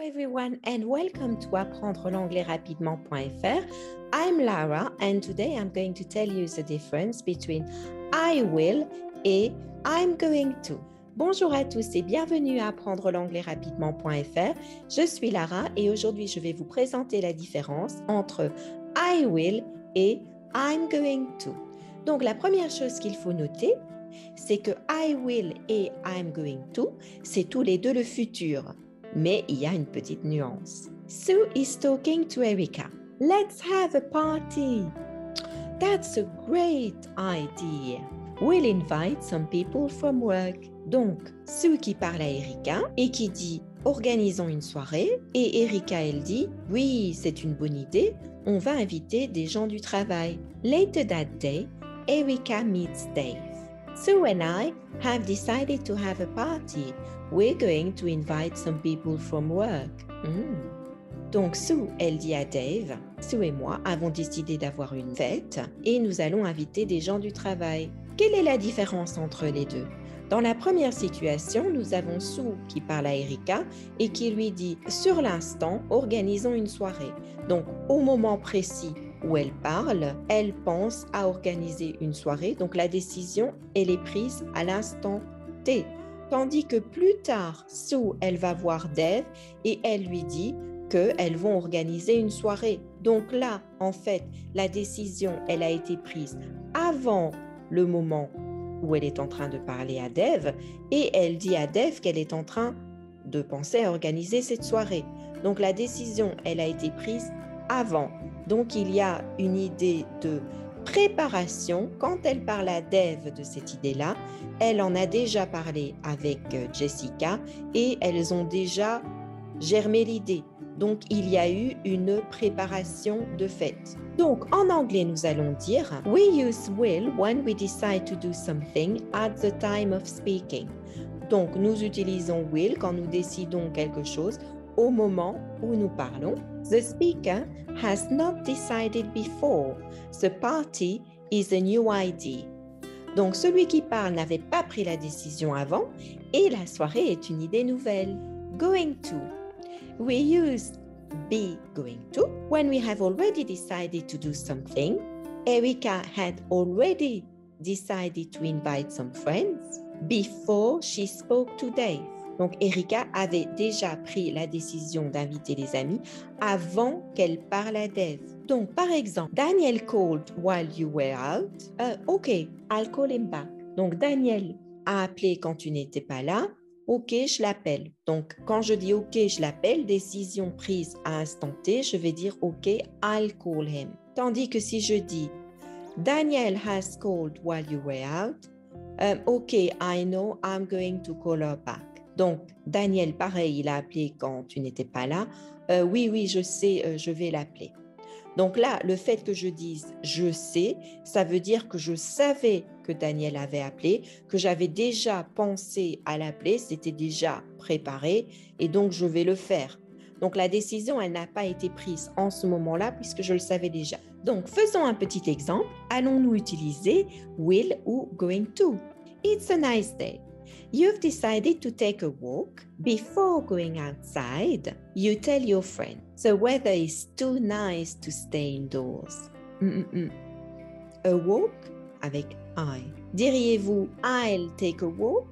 everyone and welcome to apprendre l'anglais rapidement.fr. I'm Lara and today I'm going to tell you the difference between I will et I'm going to. Bonjour à tous et bienvenue à apprendre l'anglais rapidement.fr. Je suis Lara et aujourd'hui je vais vous présenter la différence entre I will et I'm going to. Donc la première chose qu'il faut noter, c'est que I will et I'm going to, c'est tous les deux le futur. Mais il y a une petite nuance. Sue is talking to Erica. Let's have a party. That's a great idea. We'll invite some people from work. Donc, Sue qui parle à Erica et qui dit « Organisons une soirée » et Erica, elle dit « Oui, c'est une bonne idée, on va inviter des gens du travail. » Later that day, Erica meets Dave. Sue and I have decided to have a party. We're going to invite some people from work. Donc Sue, elle dit à Dave, Sue et moi avons décidé d'avoir une fête et nous allons inviter des gens du travail. Quelle est la différence entre les deux? Dans la première situation, nous avons Sue qui parle à Erica et qui lui dit « Sur l'instant, organisons une soirée ». Donc au moment précis où elle parle, elle pense à organiser une soirée. Donc la décision, elle est prise à l'instant T. Tandis que plus tard, Sue, elle va voir Dave et elle lui dit qu'elles vont organiser une soirée. Donc là, en fait, la décision, elle a été prise avant le moment où elle est en train de parler à Dave et elle dit à Dave qu'elle est en train de penser à organiser cette soirée. Donc la décision, elle a été prise avant. Donc il y a une idée de préparation. Quand elle parle à Dave de cette idée-là, elle en a déjà parlé avec Jessica et elles ont déjà germé l'idée. Donc il y a eu une préparation de fait. Donc en anglais, nous allons dire « We use will when we decide to do something at the time of speaking ». Donc nous utilisons will quand nous décidons quelque chose au moment où nous parlons. The speaker has not decided before. The party is a new idea. Donc, celui qui parle n'avait pas pris la décision avant et la soirée est une idée nouvelle. Going to. We use be going to when we have already decided to do something. Erica had already decided to invite some friends before she spoke to Dave. Donc, Erica avait déjà pris la décision d'inviter les amis avant qu'elle parle à Dave. Donc, par exemple, Daniel called while you were out. OK, I'll call him back. Donc, Daniel a appelé quand tu n'étais pas là. OK, je l'appelle. Donc, quand je dis OK, je l'appelle, décision prise à instant T, je vais dire OK, I'll call him. Tandis que si je dis Daniel has called while you were out. OK, I know I'm going to call her back. Donc, Daniel, pareil, il a appelé quand tu n'étais pas là. Oui, je sais, je vais l'appeler. Donc là, le fait que je dise « je sais », ça veut dire que je savais que Daniel avait appelé, que j'avais déjà pensé à l'appeler, c'était déjà préparé et donc je vais le faire. Donc la décision, elle n'a pas été prise en ce moment-là puisque je le savais déjà. Donc, faisons un petit exemple. Allons-nous utiliser « will » ou « going to ». It's a nice day. You've decided to take a walk. Before going outside, you tell your friend, the weather is too nice to stay indoors. A walk avec I. Diriez-vous I'll take a walk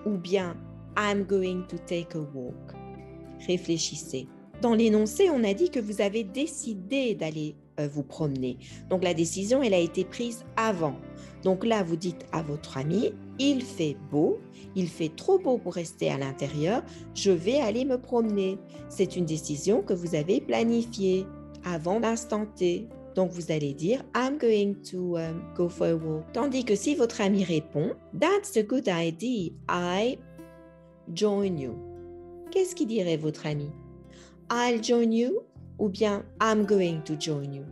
ou bien I'm going to take a walk? Réfléchissez. Dans l'énoncé, on a dit que vous avez décidé d'aller vous promener. Donc la décision, elle a été prise avant. Donc là, vous dites à votre ami, il fait beau, il fait trop beau pour rester à l'intérieur, je vais aller me promener. C'est une décision que vous avez planifiée avant l'instant T. Donc vous allez dire, I'm going to go for a walk. Tandis que si votre ami répond, that's a good idea, I join you. Qu'est-ce qu'il dirait votre ami? I'll join you ou bien I'm going to join you.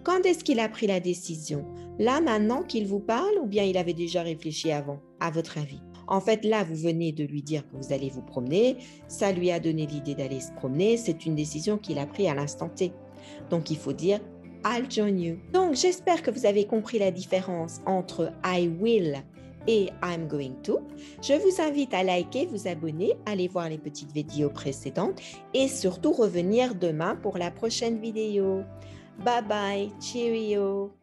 Quand est-ce qu'il a pris la décision? Là, maintenant qu'il vous parle ou bien il avait déjà réfléchi avant, à votre avis? En fait, là, vous venez de lui dire que vous allez vous promener, ça lui a donné l'idée d'aller se promener, c'est une décision qu'il a prise à l'instant T. Donc, il faut dire I'll join you. Donc, j'espère que vous avez compris la différence entre I will et I'm going to. Je vous invite à liker, vous abonner, aller voir les petites vidéos précédentes et surtout revenir demain pour la prochaine vidéo. Bye bye, cheerio!